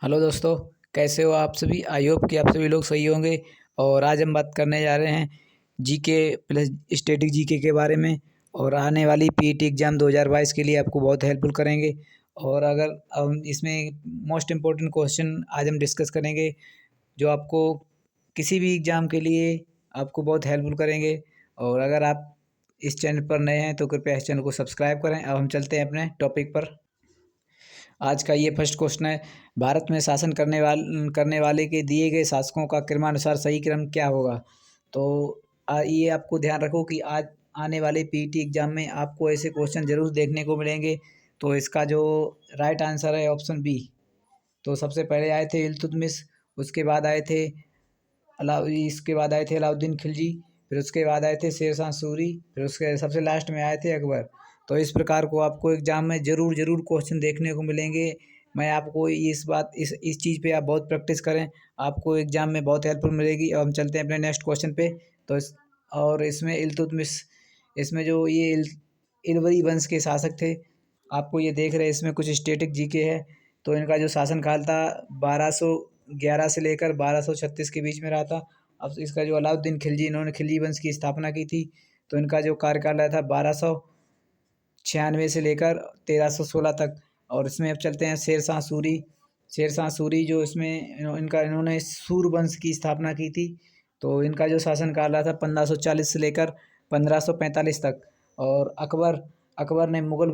Hello दोस्तों, कैसे हो आप सभी। आई होप कि आप सभी लोग सही होंगे। और आज हम बात करने जा रहे हैं जीके प्लस स्टैटिक जीके के बारे में। और आने वाली पीईटी एग्ज़ाम 2022 के लिए आपको बहुत हेल्पफुल करेंगे। और अगर हम इसमें मोस्ट इम्पोर्टेंट क्वेश्चन आज हम डिस्कस करेंगे जो आपको किसी भी एग्ज़ाम के लिए आपको बहुत हेल्पफुल करेंगे। और अगर आप इस चैनल पर नए हैं तो कृपया इस चैनल को सब्सक्राइब करें। अब हम चलते हैं अपने टॉपिक पर। आज का ये फर्स्ट क्वेश्चन है, भारत में शासन करने वाले के दिए गए शासकों का क्रमानुसार सही क्रम क्या होगा। तो ये आपको ध्यान रखो कि आज आने वाले पीईटी एग्जाम में आपको ऐसे क्वेश्चन जरूर देखने को मिलेंगे। तो इसका जो राइट आंसर है ऑप्शन बी। तो सबसे पहले आए थे इल्तुतमिश, उसके बाद आए थे इसके बाद आए थे अलाउद्दीन खिलजी, फिर उसके बाद आए थे शेरशाह सूरी, फिर उसके सबसे लास्ट में आए थे अकबर। तो इस प्रकार को आपको एग्जाम में ज़रूर ज़रूर क्वेश्चन देखने को मिलेंगे। मैं आपको इस चीज़ पे आप बहुत प्रैक्टिस करें, आपको एग्जाम में बहुत हेल्पफुल मिलेगी। अब हम चलते हैं अपने नेक्स्ट क्वेश्चन पे। तो इसमें इल्तुतमिश, इसमें जो ये इलवरी वंश के शासक थे, आपको ये देख रहे हैं इसमें कुछ स्टैटिक जीके है। तो इनका जो शासनकाल था 1211 से लेकर 1236 के बीच में रहा था। अब इसका जो अलाउद्दीन खिलजी, इन्होंने खिलजी वंश की स्थापना की थी। तो इनका जो कार्यकाल रहा था 1296 से लेकर 1316 तक। और इसमें अब चलते हैं शेरशाह सूरी। शेरशाह सूरी जो इसमें इन्होंने सूर वंश की स्थापना की थी। तो इनका जो शासनकाल रहा था 1540 से लेकर 1545 तक। और अकबर, अकबर ने मुगल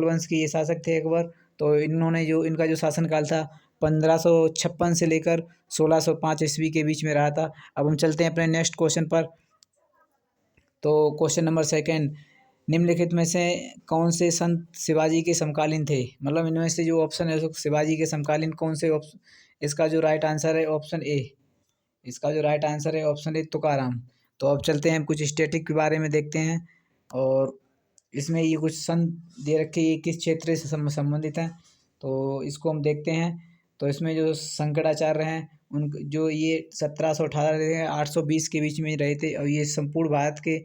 वंश के ये शासक थे अकबर। तो इन्होंने जो इनका जो शासनकाल था 1556 से लेकर 1605 ईस्वी के बीच में रहा था। अब हम चलते हैं अपने नेक्स्ट क्वेश्चन पर। तो क्वेश्चन नंबर सेकेंड, निम्नलिखित में से कौन से संत शिवाजी के समकालीन थे। मतलब इनमें से जो ऑप्शन है शिवाजी के समकालीन कौन से ऑप्शन। इसका जो राइट आंसर है ऑप्शन ए। इसका जो राइट आंसर है ऑप्शन ए तुकाराम। तो अब चलते हैं, हम कुछ स्टैटिक के बारे में देखते हैं। और इसमें ये कुछ संत दे रखे, ये किस क्षेत्र से संबंधित हैं। तो इसको हम देखते हैं। तो इसमें जो शंकराचार्य हैं, उन जो ये 1718 से 820 के बीच में रहे थे। और ये संपूर्ण भारत के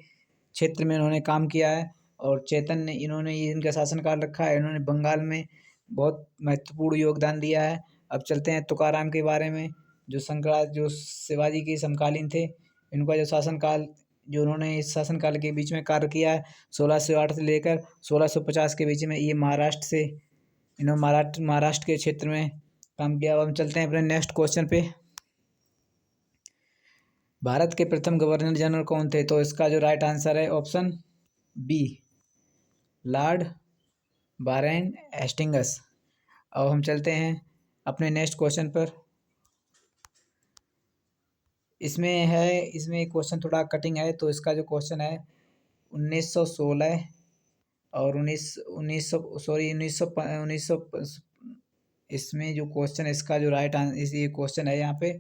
क्षेत्र में इन्होंने काम किया है। और चैतन्य, इन्होंने ये इनका शासनकाल रखा है, इन्होंने बंगाल में बहुत महत्वपूर्ण योगदान दिया है। अब चलते हैं तुकाराम के बारे में, जो शिवाजी के समकालीन थे। इनका जो शासनकाल, जो उन्होंने इस शासनकाल के बीच में कार्य किया है 1608 से लेकर 1650 के बीच में, ये इन्होंने महाराष्ट्र के क्षेत्र में काम किया। अब हम चलते हैं अपने नेक्स्ट क्वेश्चन पे। भारत के प्रथम गवर्नर जनरल कौन थे। तो इसका जो राइट आंसर है option B, lord Warren Hastings. अब हम चलते हैं अपने नेक्स्ट क्वेश्चन पर। इसमें एक क्वेश्चन थोड़ा कटिंग है। तो इसका जो क्वेश्चन है 1916 और 1900 इसमें जो क्वेश्चन है, इसका जो राइट आंसर, ये क्वेश्चन है यहाँ पे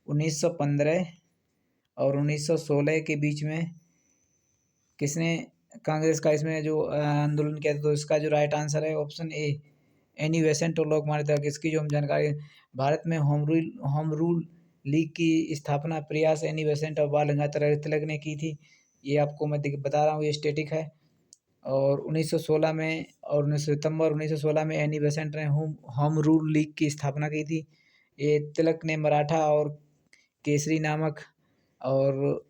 1915 और 1916 के बीच में किसने कांग्रेस का इसमें जो आंदोलन किया था। तो इसका जो राइट आंसर है ऑप्शन ए, एनी बेसेंट और लोकमान्य तिलक। इसकी जो हम जानकारी, भारत में होम रूल लीग की स्थापना प्रयास एनी बेसेंट और बाल गंगाधर तिलक ने की थी। ये आपको मैं बता रहा हूँ, ये स्टैटिक है। और 1916 में और 19 सितंबर 1916 में एनी बेसेंट ने होम रूल लीग की स्थापना की थी। ये तिलक ने मराठा और केसरी नामक, और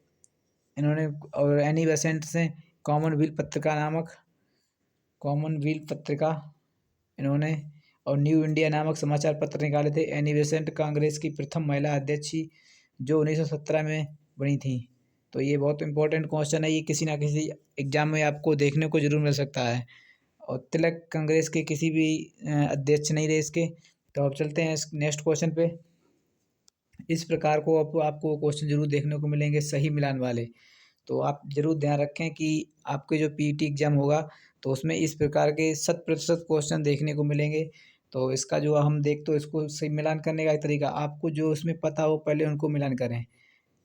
इन्होंने, और एनी बेसेंट से कॉमनवेल्थ पत्रिका इन्होंने, और न्यू इंडिया नामक समाचार पत्र निकाले थे। एनी बेसेंट कांग्रेस की प्रथम महिला अध्यक्ष थी, जो 1917 में बनी थी। तो ये बहुत इंपॉर्टेंट क्वेश्चन है, ये किसी ना किसी एग्जाम में आपको देखने को जरूर मिल सकता है। और तिलक कांग्रेस के किसी भी अध्यक्ष नहीं रहे इसके। तो अब चलते हैं नेक्स्ट क्वेश्चन पे। इस प्रकार को आपको क्वेश्चन जरूर देखने को मिलेंगे सही मिलान वाले। तो आप जरूर ध्यान रखें कि आपके जो पीईटी एग्जाम होगा तो उसमें इस प्रकार के 100% क्वेश्चन देखने को मिलेंगे। तो इसका जो हम तो इसको सही मिलान करने का एक तरीका, आपको जो उसमें पता हो पहले उनको मिलान करें।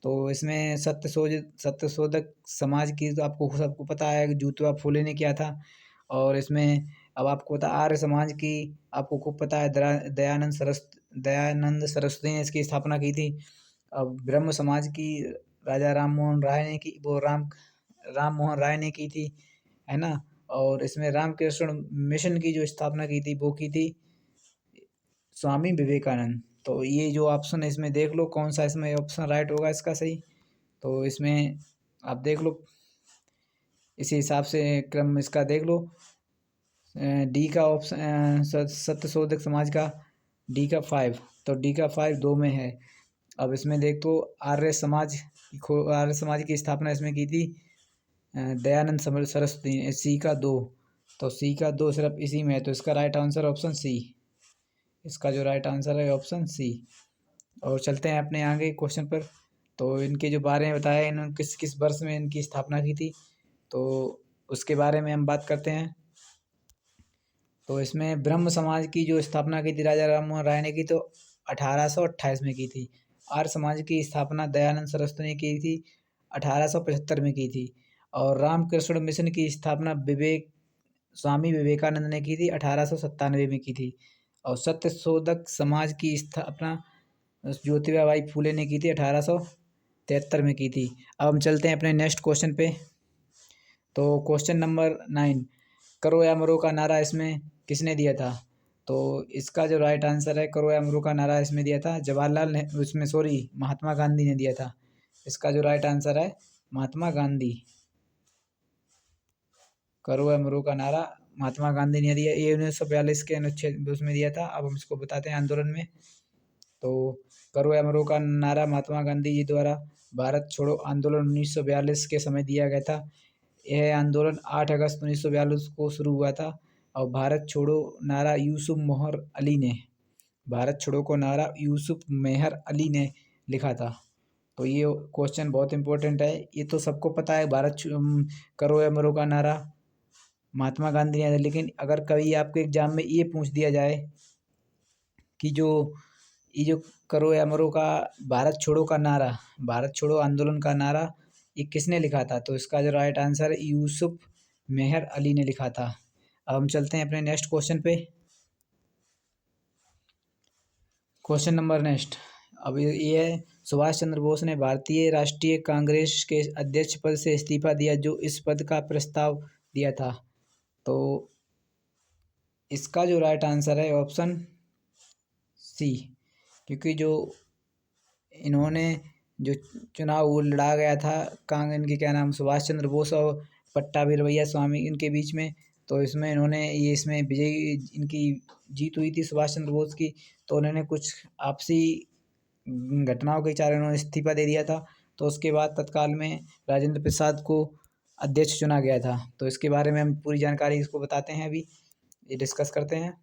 तो इसमें सत्यशोधक समाज की तो आपको सबको पता है कि ज्योतिबा फूले ने किया था। और इसमें अब आपको पता आर्य समाज की आपको खूब पता है, दयानंद सरस्वती ने इसकी स्थापना की थी। अब ब्रह्म समाज की राजा राम मोहन राय ने की थी, है ना। और इसमें रामकृष्ण मिशन की जो स्थापना की थी वो की थी स्वामी विवेकानंद। तो ये जो ऑप्शन है इसमें देख लो कौन सा इसमें ऑप्शन राइट होगा इसका सही। तो इसमें आप देख लो, इसी हिसाब से क्रम इसका देख लो। डी का ऑप्शन सत्यशोधक समाज का डी का 5, तो डी का 5 2 में है। अब इसमें देख तो आर्य समाज की स्थापना इसमें की थी दयानंद सरस्वती ने, सी का 2, तो सी का 2 सिर्फ इसी में है। तो इसका राइट आंसर ऑप्शन सी, इसका जो राइट आंसर है ऑप्शन सी। और चलते हैं अपने आगे क्वेश्चन पर। तो इनके जो बारे में बताया इन्होंने किस किस वर्ष में इनकी स्थापना की थी, तो उसके बारे में हम बात करते हैं। तो इसमें ब्रह्म समाज की जो स्थापना की थी राजा राम मोहन राय ने की, तो 1828 में की थी। आर्य समाज की स्थापना दयानंद सरस्वती ने की थी 1875 में की थी। और रामकृष्ण मिशन की स्थापना स्वामी विवेकानंद ने की थी 1897 में की थी। और सत्यशोधक समाज की स्थापना ज्योतिबा बाई फूले ने की थी 1873 में की थी। अब हम चलते हैं अपने नेक्स्ट क्वेश्चन पे। तो क्वेश्चन नंबर 9, करो या मरो का नारा इसमें किसने दिया था? तो इसका जो राइट आंसर है, करो या मरो का नारा इसमें दिया था जवाहरलाल नेहरू, उसमें सॉरी महात्मा गांधी ने दिया था। इसका जो राइट आंसर है महात्मा गांधी। करो या मरो का नारा महात्मा गांधी ने दिया, ये 1942 के अनुच्छेद उसमें दिया था। अब हम इसको बताते हैं आंदोलन में। तो करो या मरो का नारा महात्मा गांधी जी द्वारा भारत छोड़ो आंदोलन 1942 के समय दिया गया था। यह आंदोलन 8 अगस्त 1942 को शुरू हुआ था। और भारत छोड़ो नारा यूसुफ मेहर अली ने, भारत छोड़ो को नारा यूसुफ मेहर अली ने लिखा था। तो ये क्वेश्चन बहुत इंपॉर्टेंट है, ये तो सबको पता है करो या मरो का नारा महात्मा गांधी ने। लेकिन अगर कभी आपके एग्जाम में ये पूछ दिया जाए कि ये जो करो या मरो का भारत छोड़ो का नारा, भारत छोड़ो आंदोलन का नारा ये किसने लिखा था, तो इसका जो राइट आंसर है यूसुफ मेहर अली ने लिखा था। अब हम चलते हैं अपने नेक्स्ट क्वेश्चन पे। क्वेश्चन नंबर नेक्स्ट, अब ये है सुभाष चंद्र बोस ने भारतीय राष्ट्रीय कांग्रेस के अध्यक्ष पद से इस्तीफा दिया, जो इस पद का प्रस्ताव दिया था। तो इसका जो राइट आंसर है ऑप्शन सी, क्योंकि जो इन्होंने जो चुनाव वो लड़ा गया था इनके क्या नाम सुभाष चंद्र बोस और पट्टाभी भैया स्वामी इनके बीच में, तो इसमें इन्होंने ये इसमें विजयी इनकी जीत हुई थी सुभाष चंद्र बोस की। तो उन्होंने कुछ आपसी घटनाओं के कारण उन्होंने इस्तीफा दे दिया था। तो उसके बाद तत्काल में राजेंद्र प्रसाद को अध्यक्ष चुना गया था। तो इसके बारे में हम पूरी जानकारी इसको बताते हैं, अभी ये डिस्कस करते हैं।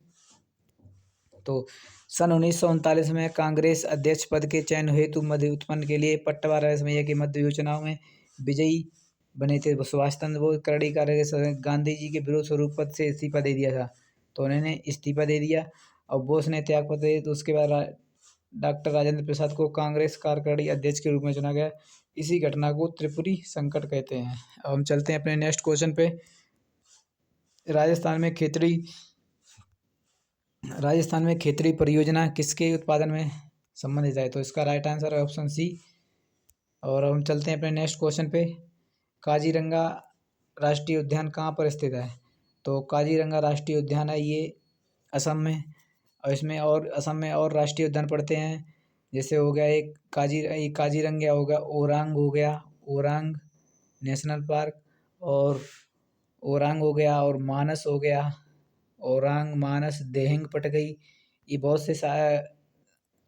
तो सन 1939 में कांग्रेस अध्यक्ष पद के चयन हेतु मध्य उत्पन्न के लिए पट्टवा रसमैया के मध्य चुनाव में विजयी बने थे सुभाष चंद्र बोस। करड़ी कार्य गांधी जी के विरोध स्वरूप पद से इस्तीफा दे दिया था, तो उन्होंने इस्तीफा दे दिया और बोस ने त्याग पत्र दिया। तो उसके बाद डॉक्टर राजेंद्र प्रसाद को कांग्रेस कार्यकारिणी अध्यक्ष के रूप में चुना गया। इसी घटना को त्रिपुरी संकट कहते हैं। अब हम चलते हैं अपने नेक्स्ट क्वेश्चन पे। राजस्थान में खेतड़ी परियोजना किसके उत्पादन में संबंधित है, तो इसका राइट आंसर है ऑप्शन सी। और हम चलते हैं अपने नेक्स्ट क्वेश्चन पे। काजीरंगा राष्ट्रीय उद्यान कहाँ पर स्थित है, तो काजीरंगा राष्ट्रीय उद्यान है ये असम में। और इसमें और असम में और राष्ट्रीय उद्यान पड़ते हैं, जैसे हो गया एक काजीरंगा हो गया, ओरांग नेशनल पार्क, और ओरांग हो गया, और मानस हो गया, ओरांग मानस देहिंग पटकई। ये बहुत से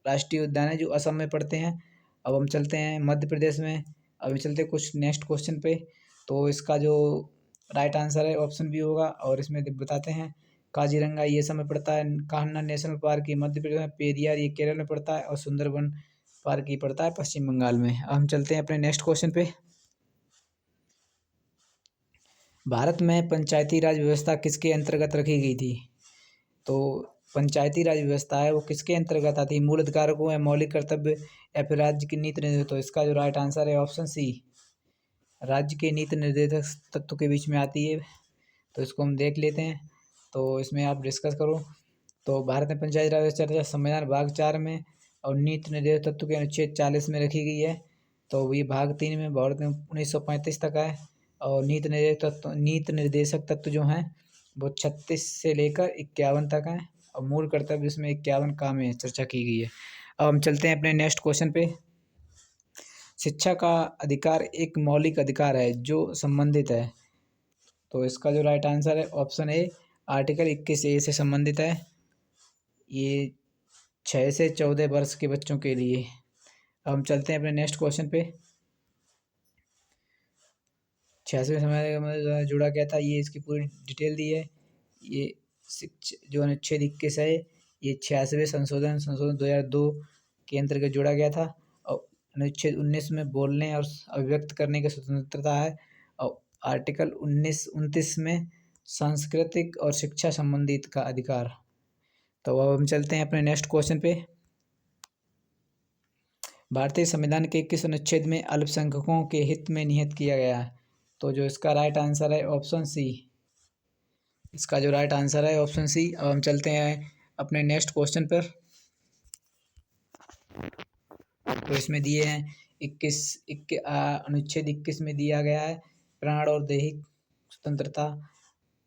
राष्ट्रीय उद्यान है जो असम में पड़ते हैं। अब हम चलते हैं मध्य प्रदेश में। अभी चलते कुछ नेक्स्ट क्वेश्चन पे। तो इसका जो राइट आंसर है ऑप्शन बी होगा। और इसमें बताते हैं काजीरंगा ये सब में पड़ता है, कान्हा नेशनल पार्क ये मध्य प्रदेश में, पेरियार ये केरल में पड़ता है, और सुंदरबन पार्क ये पड़ता है पश्चिम बंगाल में। अब हम चलते हैं अपने नेक्स्ट क्वेश्चन पे। भारत में पंचायती राज व्यवस्था किसके अंतर्गत रखी गई थी, तो पंचायती राज व्यवस्था है वो किसके अंतर्गत आती है, मूल अधिकारों को या मौलिक कर्तव्य या फिर राज्य की नीति निर्देश। तो इसका जो राइट आंसर है ऑप्शन सी, राज्य के नीति निर्देशक तत्व के बीच में आती है। तो इसको हम देख लेते हैं, तो इसमें आप डिस्कस करो। तो भारत में पंचायती राज चर्चा संविधान भाग 4 में और नीति निर्देशक तत्व के अनुच्छेद 40 में रखी गई है। तो ये भाग 3 में भारत में 1935 तक है। और नीति निर्देशक तत्व जो हैं वो 36 से लेकर 51 तक हैं। और मूल कर्तव्य इसमें 51 काम है चर्चा की गई है। अब हम चलते हैं अपने नेक्स्ट क्वेश्चन पे। शिक्षा का अधिकार एक मौलिक अधिकार है जो संबंधित है। तो इसका जो राइट आंसर है ऑप्शन ए आर्टिकल 21A से संबंधित है। ये 6 से 14 वर्ष के बच्चों के लिए। अब हम चलते हैं अपने नेक्स्ट क्वेश्चन पे। 86वें समय जुड़ा क्या था, ये इसकी पूरी डिटेल दी है। ये जो अनुच्छेद 21 है ये 86वें संशोधन 2002 के अंतर्गत जोड़ा गया था। और अनुच्छेद 19 में बोलने और अभिव्यक्त करने की स्वतंत्रता है। और आर्टिकल 29 में सांस्कृतिक और शिक्षा संबंधित का अधिकार। तो अब हम चलते हैं अपने नेक्स्ट क्वेश्चन पे। भारतीय संविधान के किस अनुच्छेद में अल्पसंख्यकों के हित में निहित किया गया है। तो जो इसका राइट आंसर है ऑप्शन सी। इसका जो राइट आंसर है ऑप्शन सी। अब हम चलते हैं अपने नेक्स्ट क्वेश्चन पर। तो इसमें दिए हैं अनुच्छेद 21 में दिया गया है प्राण और दैहिक स्वतंत्रता।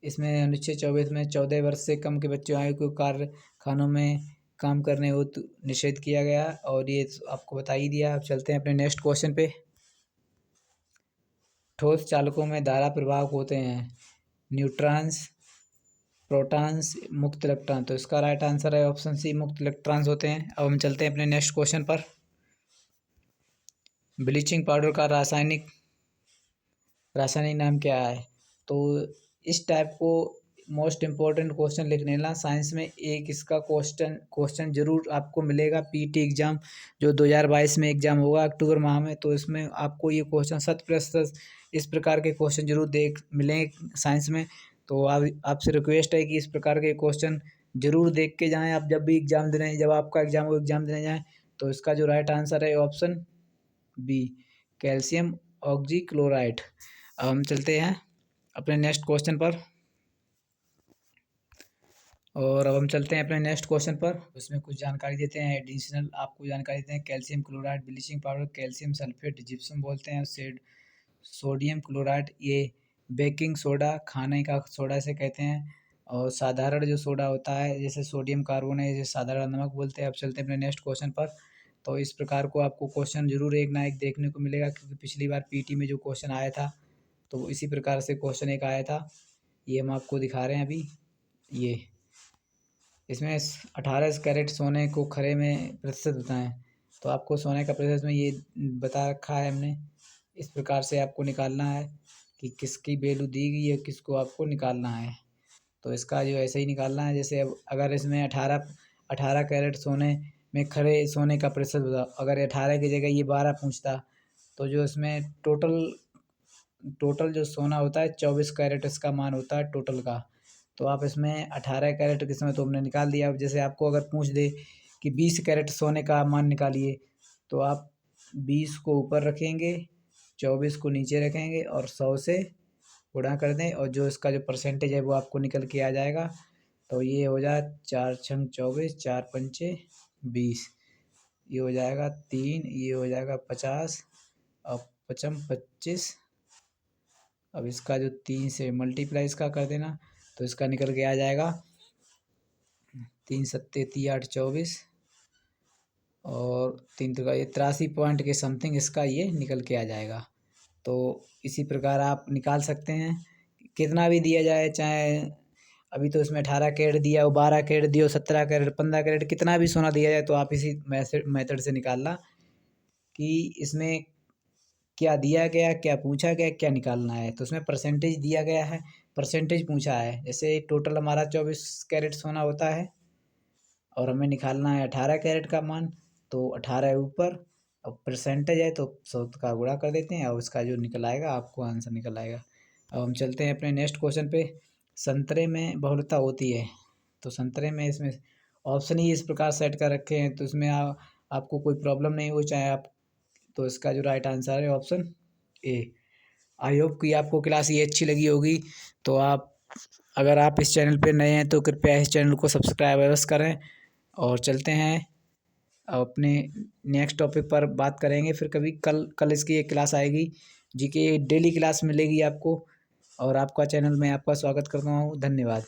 इसमें अनुच्छेद 24 में 14 वर्ष से कम के बच्चों आयु को कारखानों में काम करने हेतु निषेध किया गया और ये आपको बता ही दिया। अब चलते हैं अपने नेक्स्ट क्वेश्चन पे। ठोस चालकों में धारा प्रवाहक होते हैं न्यूट्रॉन्स, प्रोटॉन्स, मुक्त इलेक्ट्रॉन। तो इसका राइट आंसर है ऑप्शन सी मुक्त इलेक्ट्रॉन्स होते हैं। अब हम चलते हैं अपने नेक्स्ट क्वेश्चन पर। ब्लीचिंग पाउडर का रासायनिक नाम क्या है। तो इस टाइप को मोस्ट इम्पोर्टेंट क्वेश्चन लिख लेना साइंस में। एक इसका क्वेश्चन जरूर आपको मिलेगा पीटी एग्ज़ाम जो 2022 में एग्ज़ाम होगा अक्टूबर माह में। तो इसमें आपको ये क्वेश्चन 100% इस प्रकार के क्वेश्चन जरूर मिलेंगे साइंस में। तो आपसे रिक्वेस्ट है कि इस प्रकार के क्वेश्चन जरूर देख के जाएँ आप जब भी एग्ज़ाम देने, जब आपका एग्ज़ाम देने जाएँ। तो इसका जो राइट आंसर है ऑप्शन बी कैल्शियम ऑक्सीक्लोराइड। अब हम चलते हैं अपने नेक्स्ट क्वेश्चन पर। और अब हम चलते हैं अपने नेक्स्ट क्वेश्चन पर। उसमें कुछ जानकारी देते हैं एडिशनल आपको जानकारी देते हैं। Calcium chloride, bleaching powder, calcium sulphate, gypsum बोलते हैं, सोडियम क्लोराइड ये बेकिंग सोडा, खाने का सोडा से कहते हैं। और साधारण जो सोडा होता है जैसे सोडियम कार्बोनेट, जैसे साधारण नमक बोलते हैं। अब चलते हैं अपने नेक्स्ट क्वेश्चन पर। तो इस प्रकार को आपको क्वेश्चन जरूर एक ना एक देखने को मिलेगा क्योंकि पिछली बार पीटी में जो क्वेश्चन आया था तो इसी प्रकार से क्वेश्चन एक आया था। ये हम आपको दिखा रहे हैं अभी। ये इसमें 18 कैरेट सोने को खरे में प्रतिशत बताएं। तो आपको सोने का प्रतिशत में ये बता रखा है हमने। इस प्रकार से आपको निकालना है कि किसकी वैल्यू दी गई है, किसको आपको निकालना है। तो इसका जो ऐसे ही निकालना है जैसे अब अगर इसमें 18 कैरेट सोने में खरे सोने का प्रतिशत बताओ। अगर 18 की जगह ये 12 पूछता तो जो इसमें टोटल जो सोना होता है 24 कैरेट इसका मान होता है टोटल का। तो आप इसमें 18 कैरेट के समय तो हमने निकाल दिया। अब जैसे आपको अगर पूछ दे कि 20 कैरेट सोने का मान निकालिए तो आप 20 को ऊपर रखेंगे, 24 को नीचे रखेंगे और 100 से गुणा कर दें और जो इसका जो परसेंटेज है वो आपको निकल के आ जाएगा। तो ये हो जाए 4 छंग 24, 4 पंचे 20, ये हो जाएगा 3, ये हो जाएगा 50 और 55 25। अब इसका जो 3 से मल्टीप्लाई इसका कर देना तो इसका निकल के आ जाएगा 3 सत्ते 3 8 24 और 3 तो ये 83 पॉइंट के समथिंग इसका ये निकल के आ जाएगा। तो इसी प्रकार आप निकाल सकते हैं कितना भी दिया जाए, चाहे अभी तो इसमें 18 कैरेट दिया हो, 12 कैरेट दिया हो, 17 कैरेट, 15 कैरेट, कितना भी सोना दिया जाए तो आप इसी मेथड से निकालना कि इसमें क्या दिया गया, क्या पूछा गया, क्या निकालना है। तो उसमें परसेंटेज दिया गया है, परसेंटेज पूछा है। जैसे टोटल हमारा 24 कैरेट सोना होता है और हमें निकालना है 18 कैरेट का मान। तो 18 ऊपर और परसेंटेज है तो 100 का गुणा कर देते हैं और उसका जो निकल आएगा आपको आंसर निकल आएगा। अब हम चलते हैं अपने नेक्स्ट क्वेश्चन पे। संतरे में बहुलता होती है। तो संतरे में इसमें ऑप्शन ही इस प्रकार सेट कर रखे हैं तो इसमें आपको कोई प्रॉब्लम नहीं हो चाहे आप। तो इसका जो राइट आंसर है ऑप्शन ए। आई होप कि आपको क्लास ये अच्छी लगी होगी। तो अगर आप इस चैनल पे नए हैं तो कृपया इस चैनल को सब्सक्राइब अवश्य करें। और चलते हैं अपने नेक्स्ट टॉपिक पर बात करेंगे फिर कभी। कल इसकी एक क्लास आएगी जी के डेली क्लास मिलेगी आपको। और आपका चैनल में आपका स्वागत करता हूँ। धन्यवाद।